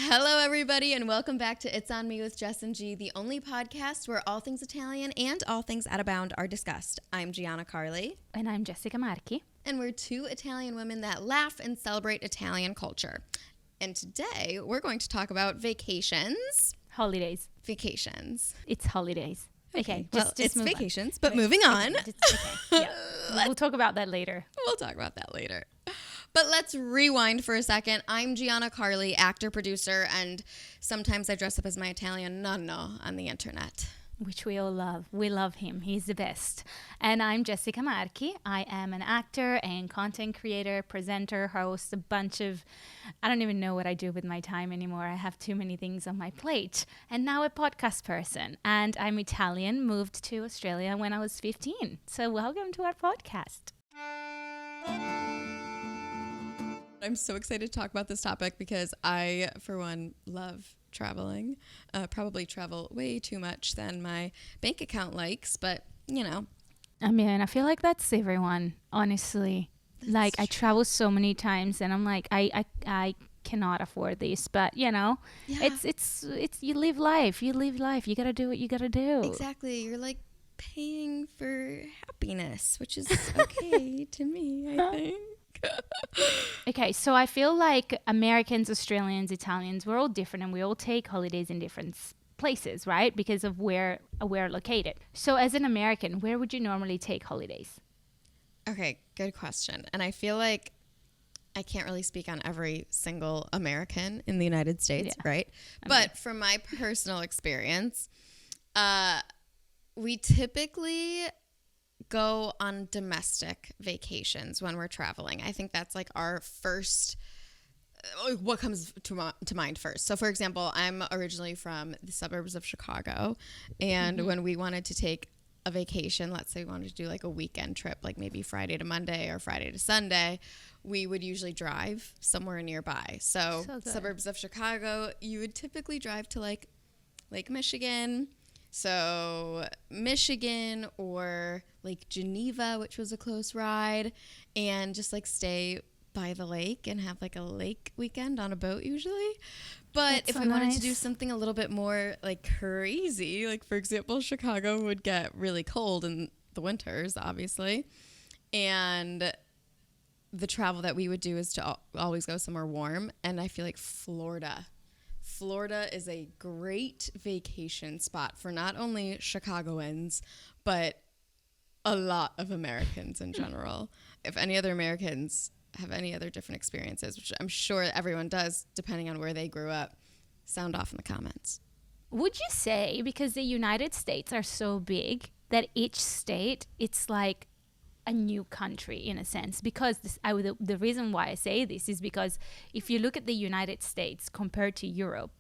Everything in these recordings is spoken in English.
Hello, everybody, and welcome back to It's On Me with Jess G, the only podcast where all things Italian and all things out of bound are discussed. I'm Giana Carli. And I'm Jessica Marchi. And we're two Italian women that laugh and celebrate Italian culture. And today, we're going to talk about vacations. Holidays. Vacations. It's holidays. Okay. It's vacations, but moving on. Yeah. We'll talk about that later. We'll talk about that later. But let's rewind for a second. I'm Giana Carli, actor, producer, and sometimes I dress up as my Italian nonno on the internet. Which we all love. We love him. He's the best. And I'm Jessica Marchi. I am an actor and content creator, presenter, host, a bunch of... I don't even know what I do with my time anymore. I have too many things on my plate. And now a podcast person. And I'm Italian, moved to Australia when I was 15. So welcome to our podcast. I'm so excited to talk about this topic because I, for one, love traveling. Probably travel way too much than my bank account likes, but, you know. I mean, I feel like that's everyone, honestly. Like, I travel so many times and I'm like, I cannot afford this, but, you know, it's you live life. You live life. You got to do what you got to do. Exactly. You're like paying for happiness, which is okay to me, I think. Okay, so I feel like Americans, Australians, Italians, we're all different and we all take holidays in different places, right? Because of where we're located. So as an American, where would you normally take holidays? Okay, good question. And I feel like I can't really speak on every single American in the United States, right? But from my personal experience, we typically go on domestic vacations when we're traveling. I think that's like our first, what comes to mind first. So for example, I'm originally from the suburbs of Chicago, and when we wanted to take a vacation, let's say we wanted to do like a weekend trip, like maybe Friday to Monday or Friday to Sunday, we would usually drive somewhere nearby. So suburbs of Chicago, you would typically drive to like Lake Michigan. So Michigan or Lake Geneva, which was a close ride, and just like stay by the lake and have like a lake weekend on a boat usually. But if we wanted to do something a little bit more like crazy, like for example, Chicago would get really cold in the winters, obviously. And the travel that we would do is to always go somewhere warm. And I feel like Florida is a great vacation spot for not only Chicagoans, but a lot of Americans in general. If any other Americans have any other different experiences, which I'm sure everyone does, depending on where they grew up, sound off in the comments. Would you say, because the United States are so big, that each state, it's like a new country in a sense? Because the reason why I say this is because if you look at the United States compared to Europe,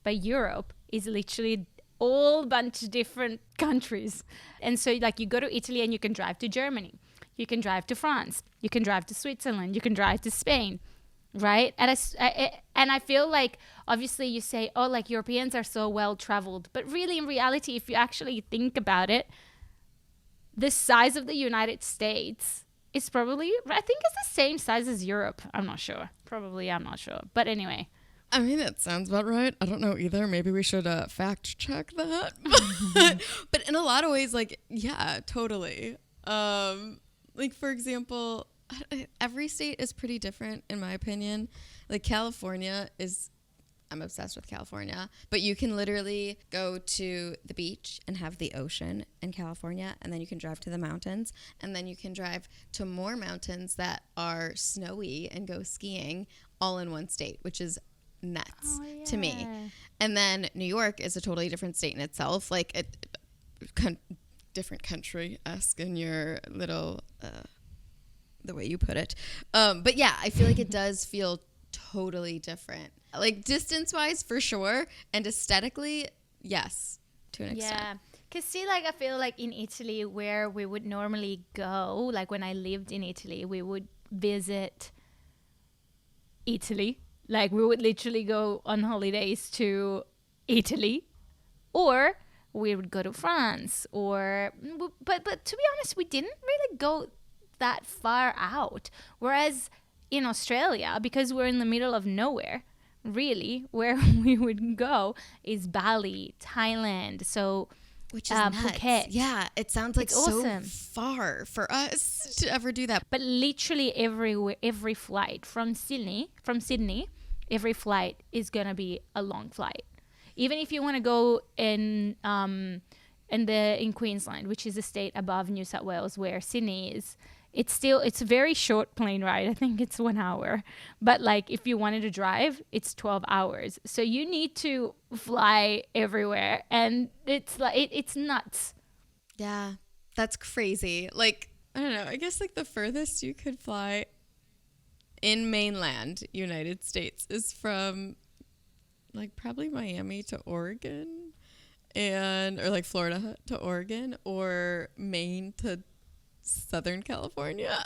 but Europe is literally all bunch of different countries. And so like you go to Italy and you can drive to Germany, you can drive to France, you can drive to Switzerland, you can drive to Spain, right? And I feel like obviously you say, oh, like Europeans are so well traveled, but really in reality, if you actually think about it, the size of the United States is probably, I think it's the same size as Europe. I'm not sure. I'm not sure. But anyway. I mean, it sounds about right. I don't know either. Maybe we should fact check that. But in a lot of ways, like, yeah, totally. Like, for example, every state is pretty different, in my opinion. Like, California is... I'm obsessed with California, but you can literally go to the beach and have the ocean in California, and then you can drive to the mountains, and then you can drive to more mountains that are snowy and go skiing all in one state, which is nuts to me. And then New York is a totally different state in itself, like a different country-esque in your little, the way you put it. But yeah, I feel like it does feel totally different. Like distance-wise, for sure, and aesthetically, yes, to an extent. Yeah, because see, like I feel like in Italy, where we would normally go, like when I lived in Italy, we would visit Italy. Like we would literally go on holidays to Italy, or we would go to France, or but to be honest, we didn't really go that far out. Whereas in Australia, because we're in the middle of nowhere, really, where we would go is Bali, Thailand. So Which is nuts. Phuket. Yeah, it sounds like It's so awesome. far for us to ever do that. But literally every flight from Sydney, every flight is gonna be a long flight. Even if you want to go in Queensland, which is a state above New South Wales where Sydney is, it's a very short plane ride. I think it's 1 hour. But like if you wanted to drive, it's 12 hours. So you need to fly everywhere, and it's like it's nuts. Yeah, that's crazy. Like, I don't know. I guess like the furthest you could fly in mainland United States is from like probably Miami to Oregon or like Florida to Oregon or Maine to Southern California.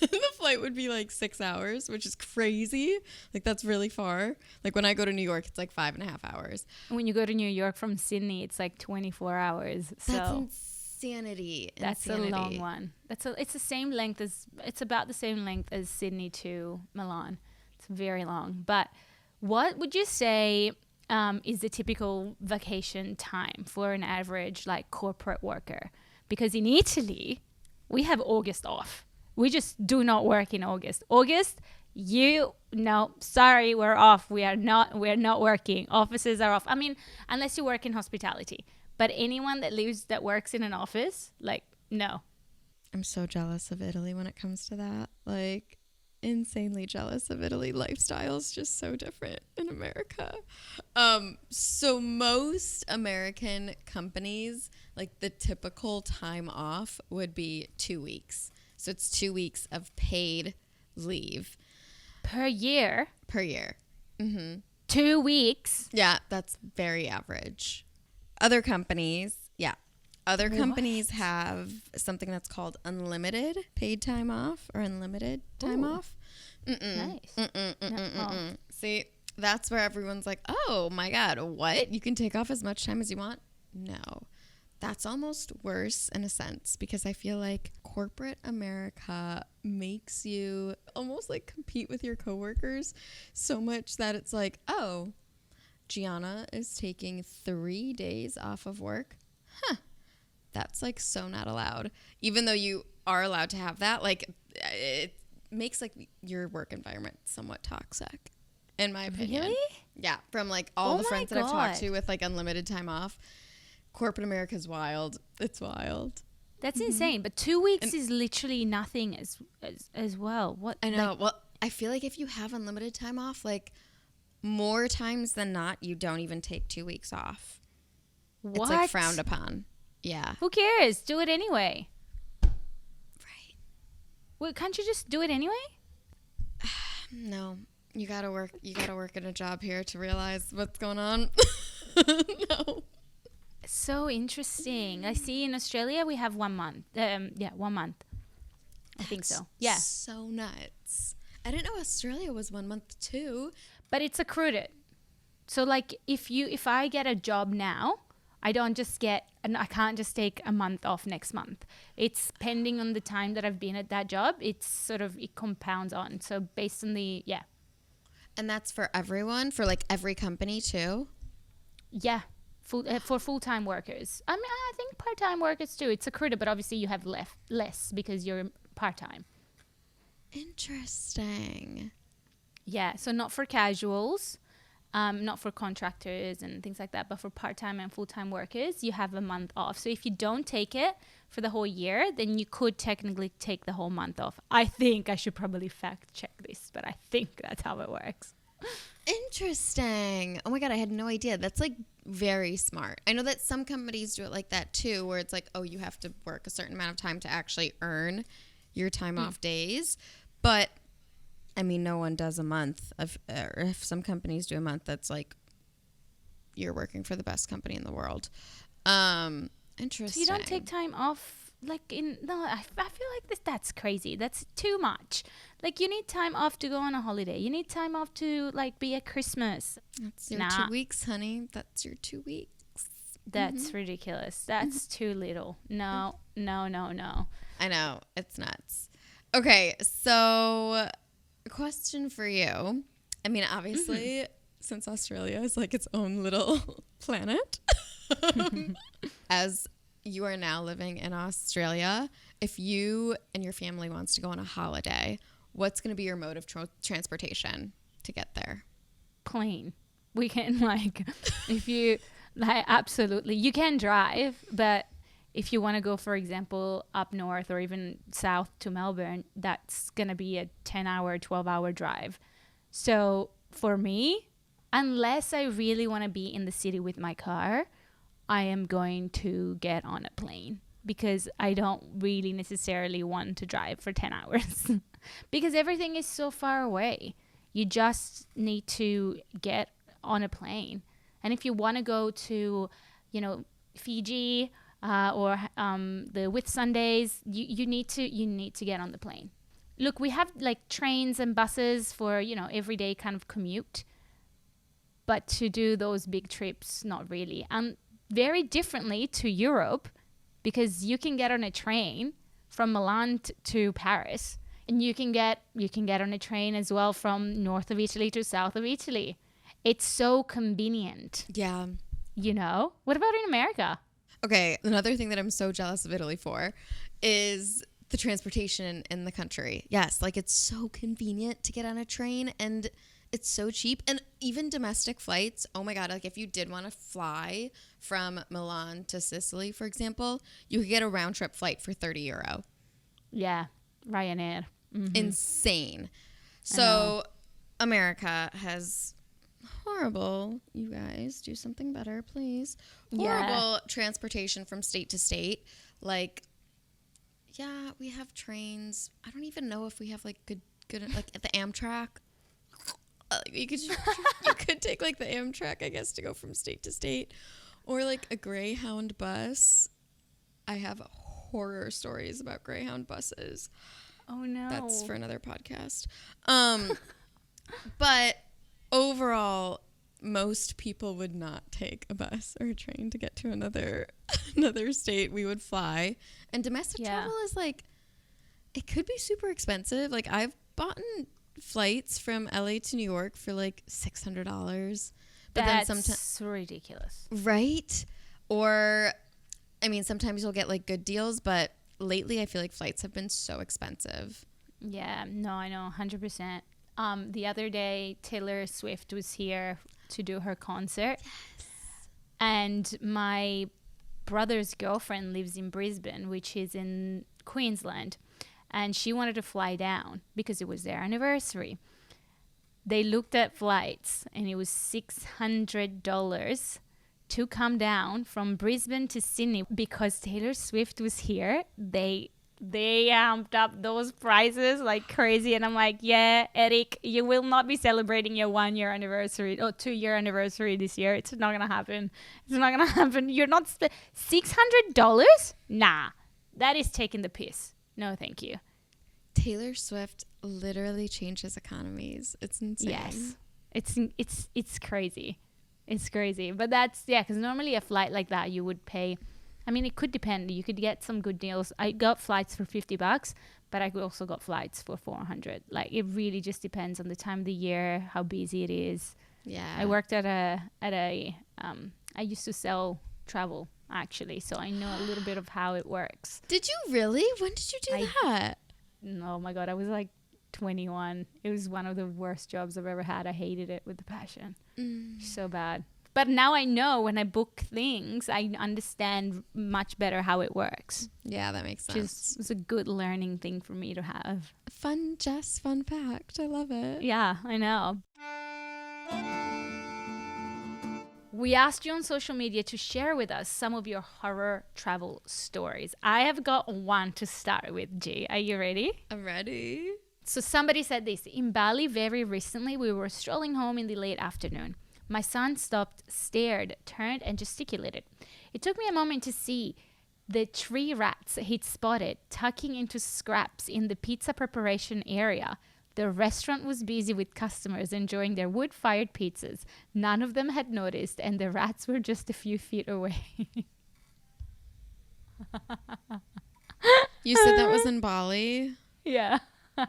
The flight would be like 6 hours, which is crazy. Like that's really far. Like when I go to New York, it's like 5.5 hours. When you go to New York from Sydney, it's like 24 hours. So That's insanity. that's a long one. It's about the same length as Sydney to Milan. It's very long. But what would you say is the typical vacation time for an average like corporate worker? Because in Italy, we have August off. We just do not work in August. Sorry, we're off. We're not working. Offices are off. I mean, unless you work in hospitality. But anyone that works in an office, like, no. I'm so jealous of Italy when it comes to that. Like, insanely jealous of Italy. Lifestyle's just so different in America. So most American companies, like the typical time off would be 2 weeks. So it's 2 weeks of paid leave. Per year? Per year. Mm-hmm. 2 weeks? Yeah, that's very average. Other companies have something that's called unlimited paid time off or unlimited time off. Nice. See, that's where everyone's like, oh my God, what? You can take off as much time as you want? No. That's almost worse in a sense because I feel like corporate America makes you almost like compete with your coworkers so much that it's like, oh, Giana is taking 3 days off of work. That's like so not allowed. Even though you are allowed to have that, like it makes like your work environment somewhat toxic, in my opinion. Really? Yeah, from like all the friends that I've talked to with like unlimited time off. Corporate America's wild. It's wild. That's insane. But 2 weeks is literally nothing as well. What I know. Well, I feel like if you have unlimited time off, like more times than not, you don't even take 2 weeks off. What? It's like frowned upon. Yeah. Who cares? Do it anyway. Right. Well, can't you just do it anyway? No. You gotta work in a job here to realize what's going on. No. So interesting. I see in Australia we have 1 month. 1 month. I think so. Yeah. So nuts. I didn't know Australia was 1 month too. But it's accrued. So like if I get a job now, I can't just take a month off next month. It's pending on the time that I've been at that job. It compounds on. So based on And that's for everyone, for like every company too? Yeah. For full-time workers. I mean, I think part-time workers too. It's accrued, but obviously you have less because you're part-time. Interesting. Yeah, so not for casuals, not for contractors and things like that, but for part-time and full-time workers, you have a month off. So if you don't take it for the whole year, then you could technically take the whole month off. I think I should probably fact check this, but I think that's how it works. Interesting. Oh my God, I had no idea. That's like very smart. I know that some companies do it like that too, where it's like, oh, you have to work a certain amount of time to actually earn your time off days. But I mean, no one does a month or if some companies do a month, that's like you're working for the best company in the world. Interesting. So you don't take time off I feel like that's crazy. That's too much. Like you need time off to go on a holiday. You need time off to like be at Christmas. That's your 2 weeks, honey. That's your 2 weeks. That's ridiculous. That's too little. No. I know. It's nuts. Okay, so a question for you. I mean, obviously, since Australia is like its own little planet. As you are now living in Australia, if you and your family wants to go on a holiday, what's going to be your mode of transportation to get there? Plane. We can if you absolutely, you can drive, but if you want to go, for example, up north or even south to Melbourne, that's going to be a 10-hour, 12-hour drive. So for me, unless I really want to be in the city with my car, I am going to get on a plane because I don't really necessarily want to drive for 10 hours because everything is so far away. You just need to get on a plane. And if you want to go to, Fiji or the Whitsundays, you need to get on the plane. Look, we have like trains and buses for, everyday kind of commute. But to do those big trips, not really. And very differently to Europe, because you can get on a train from Milan to Paris, and you can get on a train as well from north of Italy to south of Italy. It's so convenient. Yeah. What about in America? Okay, another thing that I'm so jealous of Italy for is the transportation in the country. Yes, like it's so convenient to get on a train and it's so cheap. And even domestic flights, oh my God, like if you did want to fly from Milan to Sicily, for example, you could get a round trip flight for €30. Yeah, Ryanair. Mm-hmm. Insane. So America has horrible, you guys, do something better, please. Horrible transportation from state to state. Like, yeah, we have trains. I don't even know if we have like good like at the Amtrak. You could take like the Amtrak, I guess, to go from state to state, or like a Greyhound bus. I have horror stories about Greyhound buses. Oh no, that's for another podcast. But overall, most people would not take a bus or a train to get to another state. We would fly, and domestic travel is like, it could be super expensive. Like I've bought flights from LA to New York for like $600. But that's then sometimes ridiculous. Right? Or I mean, sometimes you'll get like good deals, but lately I feel like flights have been so expensive. Yeah, no, I know, 100%. The other day, Taylor Swift was here to do her concert. Yes. And my brother's girlfriend lives in Brisbane, which is in Queensland. And she wanted to fly down because it was their anniversary. They looked at flights and it was $600 to come down from Brisbane to Sydney because Taylor Swift was here. They amped up those prices like crazy. And I'm like, yeah, Eric, you will not be celebrating your 1-year anniversary or 2-year anniversary this year. It's not going to happen. It's not going to happen. You're not $600? Nah, that is taking the piss. No, thank you. Taylor Swift literally changes economies. It's insane. Yes. It's crazy. It's crazy. But that's, because normally a flight like that you would pay, I mean, it could depend. You could get some good deals. I got flights for $50, but I also got flights for $400. Like, it really just depends on the time of the year, how busy it is. Yeah. I worked I used to sell travel, actually, so I know a little bit of how it works. Did you really? When did you do that? Oh my God, I was like 21. It was one of the worst jobs I've ever had. I hated it with a passion. So bad. But now I know when I book things, I understand much better how it works. Yeah, that makes sense. It's a good learning thing for me to have. Fun, Jess, fun fact. I love it. Yeah, I know. We asked you on social media to share with us some of your horror travel stories. I have got one to start with, G. Are you ready? I'm ready. So somebody said this. In Bali, very recently, we were strolling home in the late afternoon. My son stopped, stared, turned, and gesticulated. It took me a moment to see the 3 rats he'd spotted tucking into scraps in the pizza preparation area. The restaurant was busy with customers enjoying their wood-fired pizzas. None of them had noticed, and the rats were just a few feet away. You said that was in Bali? Yeah.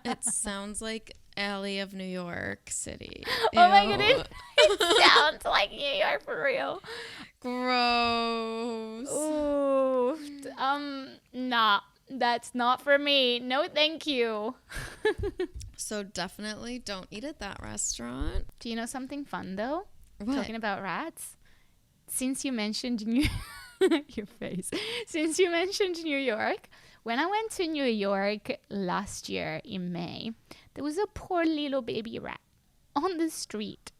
It sounds like alley of New York City. Oh my Ew. goodness. It sounds like New York for real. Gross. Ooh. Nah. That's not for me. No, thank you. So definitely don't eat at that restaurant. Do you know something fun though? What? Talking about rats. Since you mentioned your face. Since you mentioned New York, when I went to New York last year in May, there was a poor little baby rat on the street.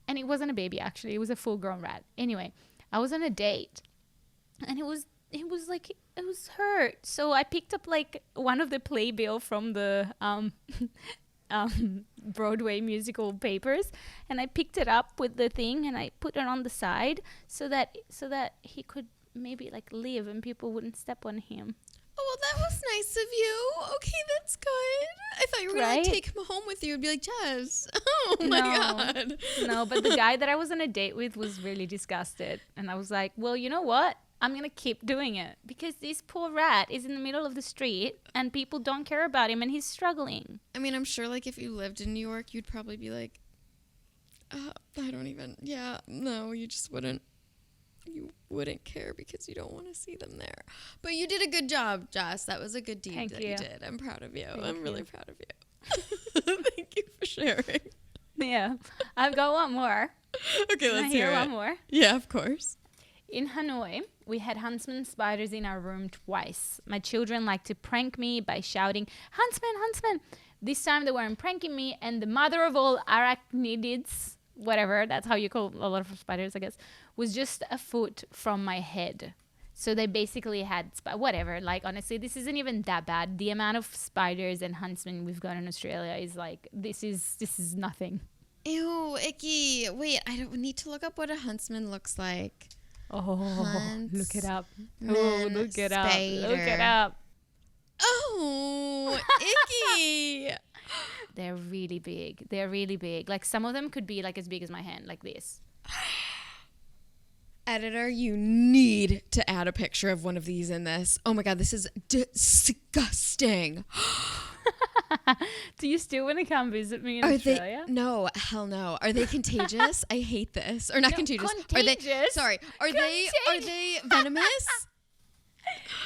And it wasn't a baby actually, it was a full-grown rat. Anyway, I was on a date and it was like it was hurt. So I picked up like one of the playbill from the Broadway musical papers, and I picked it up with the thing and I put it on the side so that he could maybe like live and people wouldn't step on him. Oh, well, that was nice of you. Okay, that's good. I thought you were going Right? to take him home with you and be like, Jess. Oh, my No. God. No, but the guy that I was on a date with was really disgusted. And I was like, well, you know what? I'm going to keep doing it because this poor rat is in the middle of the street and people don't care about him and he's struggling. I mean, I'm sure, like, if you lived in New York, you'd probably be like, I don't even, yeah, no, you just wouldn't. You wouldn't care because you don't want to see them there. But you did a good job, Jess. That was a good deed Thank that you. you did. I'm proud of you. Thank I'm really you. proud of you. Thank you for sharing. Yeah. I've got one more. Okay, Can I let's hear hear one it. more? Yeah, of course. In Hanoi, we had huntsman spiders in our room twice. My children like to prank me by shouting, "Huntsman, huntsman!" This time they weren't pranking me, and the mother of all arachnids, whatever, that's how you call a lot of spiders, I guess, was just a foot from my head. So they basically had, whatever, like, honestly, this isn't even that bad. The amount of spiders and huntsmen we've got in Australia is like, this is nothing. Ew, icky. Wait, I don't need to look up what a huntsman looks like. Oh, look it up. Man Oh, look it up. Look it spider. up. Oh, icky. They're really big. They're really big. Like some of them could be like as big as my hand, like this. Editor, you need to add a picture of one of these in this. Oh my God, this is disgusting. Do you still want to come visit me in Are Australia? they? No, hell no. Are they contagious? I hate this. Or not No, contagious. Are contagious. they? Sorry. Are they venomous?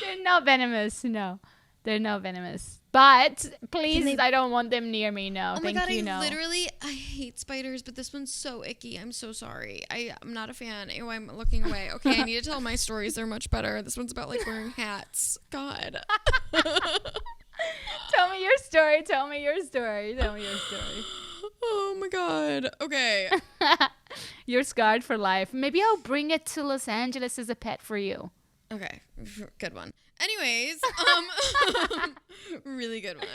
They're not venomous. No, they're not venomous. But please, they- I don't want them near me. No, Oh my thank God, you. No. I hate spiders, but this one's so icky. I'm so sorry. I'm not a fan. Ew, I'm looking away. Okay, I need to tell my stories. They're much better. This one's about like wearing hats. God. Tell me your story. Tell me your story. Tell me your story. Oh my God. Okay. You're scarred for life. Maybe I'll bring it to Los Angeles as a pet for you. Okay. Good one. Anyways, really good one.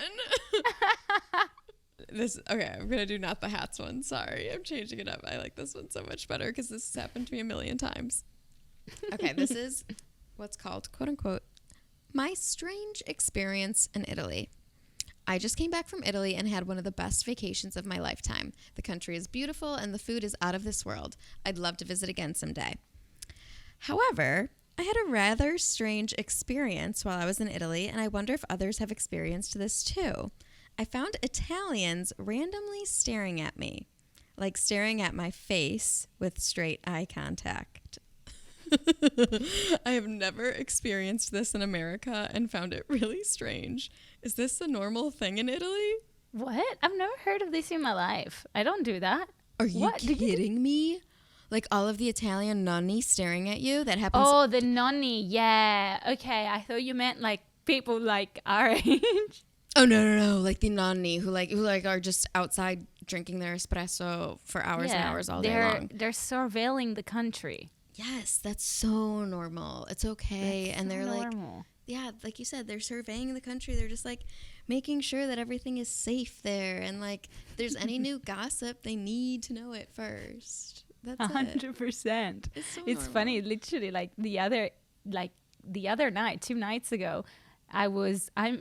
Okay, I'm gonna do not the hats one. Sorry, I'm changing it up. I like this one so much better because this has happened to me a million times. Okay, this is what's called, quote unquote, my strange experience in Italy. I just came back from Italy and had one of the best vacations of my lifetime. The country is beautiful and the food is out of this world. I'd love to visit again someday. However, I had a rather strange experience while I was in Italy, and I wonder if others have experienced this too. I found Italians randomly staring at me, like staring at my face with straight eye contact. I have never experienced this in America and found it really strange. Is this a normal thing in Italy? What? I've never heard of this in my life. I don't do that. Are you What? kidding me? Like all of the Italian nonni staring at you? That happens. Oh, the nonni. Yeah. Okay. I thought you meant like people like our age. Oh no! Like the nonni who are just outside drinking their espresso for hours and hours all day long. They're surveilling the country. Yes, that's so normal. It's okay, That's and so they're normal. yeah, like you said, they're surveying the country. They're just like making sure that everything is safe there, and like if there's any new gossip, they need to know it first. That's it. 100%. It's so It's normal. funny, literally, like the other night, 2 nights ago, I'm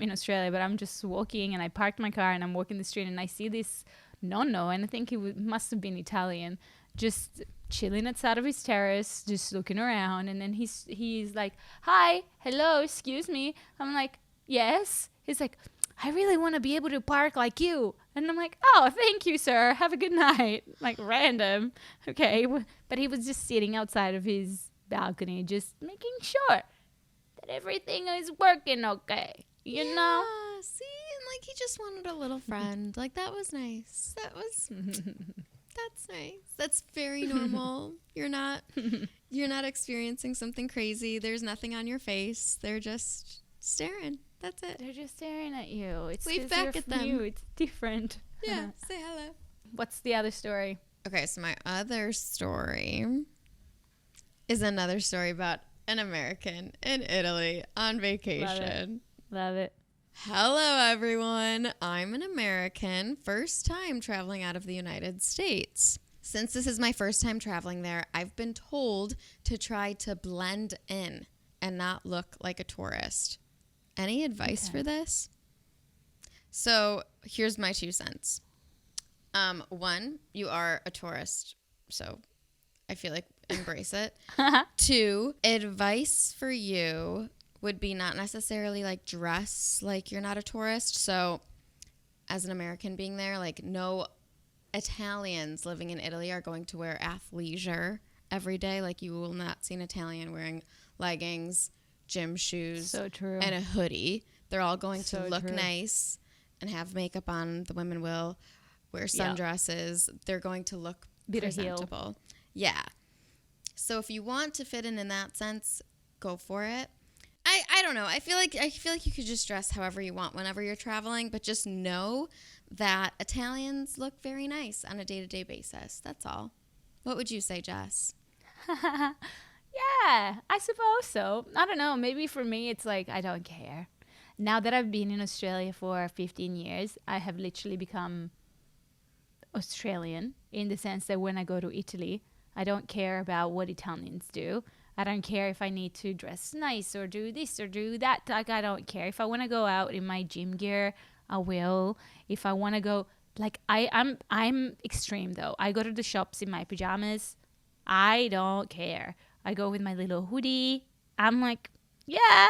in Australia, but I'm just walking and I parked my car and I'm walking the street and I see this nonno, and I think must have been Italian, just chilling outside of his terrace, just looking around, and then he's like, "Hi, hello, excuse me." I'm like, "Yes." He's like, I really want to be able to park like you. And I'm like, oh, thank you, sir. Have a good night. Like, random. Okay. But he was just sitting outside of his balcony, just making sure that everything is working okay. You know? See, and like he just wanted a little friend. Like that was nice. That's nice. That's very normal. You're not experiencing something crazy. There's nothing on your face. They're just staring. That's it. They're just staring at you. It's Wave back at them. New. It's different. Yeah, say hello. What's the other story? Okay, so my other story is another story about an American in Italy on vacation. Love it. Hello, everyone. I'm an American, first time traveling out of the United States. Since this is my first time traveling there, I've been told to try to blend in and not look like a tourist. Any advice for this? So here's my 2 cents. 1, you are a tourist, so I feel like embrace it. 2, advice for you would be not necessarily like dress like you're not a tourist. So as an American being there, like no Italians living in Italy are going to wear athleisure every day. Like you will not see an Italian wearing leggings, gym shoes, and a hoodie. They're all going to look nice and have makeup on. The women will wear sundresses. They're going to look presentable. Yeah. So if you want to fit in that sense, go for it. I don't know. I feel like you could just dress however you want whenever you're traveling, but just know that Italians look very nice on a day-to-day basis. That's all. What would you say, Jess? Yeah, I suppose so. I don't know. Maybe for me, it's like I don't care. Now that I've been in Australia for 15 years, I have literally become Australian in the sense that when I go to Italy, I don't care about what Italians do. I don't care if I need to dress nice or do this or do that. Like, I don't care. If I want to go out in my gym gear, I will. If I want to go, like, I'm extreme though. I go to the shops in my pajamas. I don't care. I go with my little hoodie. I'm like, yeah.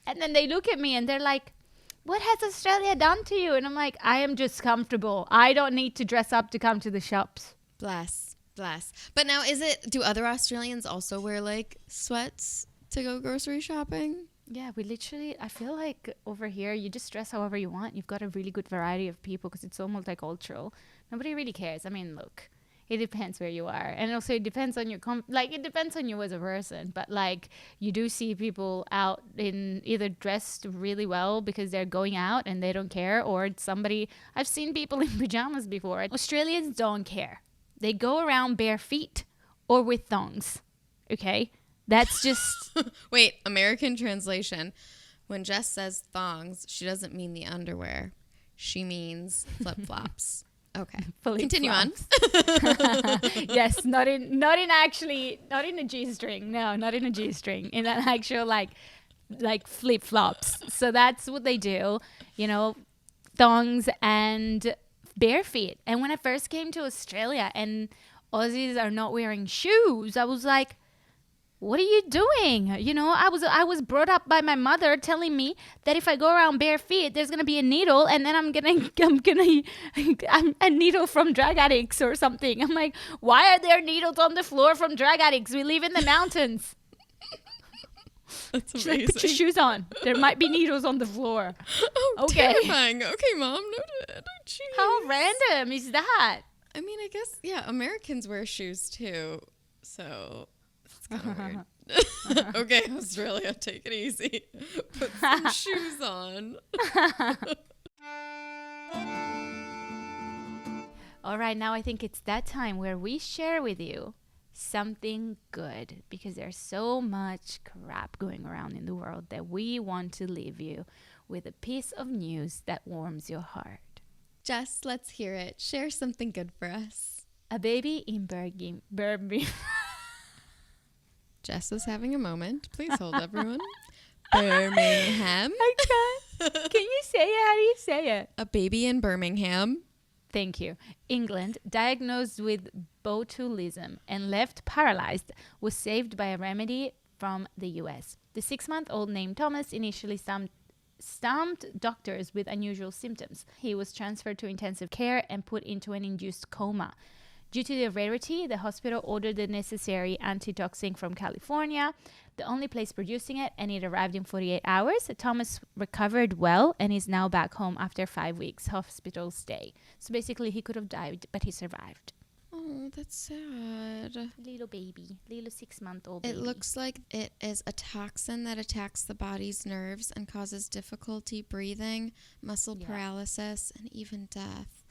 And then they look at me and they're like, what has Australia done to you? And I'm like, I am just comfortable. I don't need to dress up to come to the shops. Bless. But now do other Australians also wear like sweats to go grocery shopping? Yeah, I feel like over here, you just dress however you want. You've got a really good variety of people because it's so multicultural. Nobody really cares. I mean, look, it depends where you are. And also it depends on your, it depends on you as a person. But like, you do see people out in either dressed really well because they're going out and they don't care, or I've seen people in pajamas before. Australians don't care. They go around bare feet or with thongs. Okay? That's just... Wait, American translation. When Jess says thongs, she doesn't mean the underwear. She means flip-flops. Okay. Continue on. Yes, not in a G-string. No, not in a G-string. In an actual like flip-flops. So that's what they do. You know, thongs and bare feet. And when I first came to Australia and Aussies are not wearing shoes, I was like, what are you doing? You know, I was brought up by my mother telling me that if I go around bare feet, there's gonna be a needle, and then I'm a needle from drug addicts or something. I'm like, why are there needles on the floor from drug addicts? We live in the mountains. That's amazing. Like, put your shoes on. There might be needles on the floor. Oh, okay. Terrifying. Okay, Mom. No shoes. How random is that? I mean, I guess, yeah, Americans wear shoes too, so it's kind of weird. Okay, Australia, take it easy. Put some shoes on. All right, now I think it's that time where we share with you something good, because there's so much crap going around in the world that we want to leave you with a piece of news that warms your heart. Jess, let's hear it. Share something good for us. A baby in Birmingham. Jess is having a moment. Please hold, everyone. Birmingham. I can't. Can you say it? How do you say it? A baby in Birmingham. Thank you. England, diagnosed with botulism and left paralyzed, was saved by a remedy from the US. The 6-month-old named Thomas initially stumped doctors with unusual symptoms. He was transferred to intensive care and put into an induced coma. Due to the rarity, the hospital ordered the necessary antitoxin from California, the only place producing it, and it arrived in 48 hours. Thomas recovered well and is now back home after 5 weeks hospital stay. So basically, he could have died, but he survived. Oh, that's sad. Little baby, little 6-month-old baby. It looks like it is a toxin that attacks the body's nerves and causes difficulty breathing, muscle paralysis, and even death.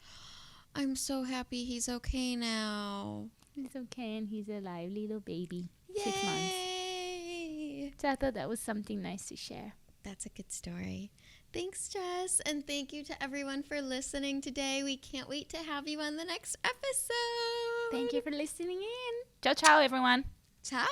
I'm so happy he's okay now. He's okay and he's alive, little baby. Yay! 6 months. So I thought that was something nice to share. That's a good story. Thanks, Jess. And thank you to everyone for listening today. We can't wait to have you on the next episode. Thank you for listening in. Ciao, ciao, everyone. Ciao.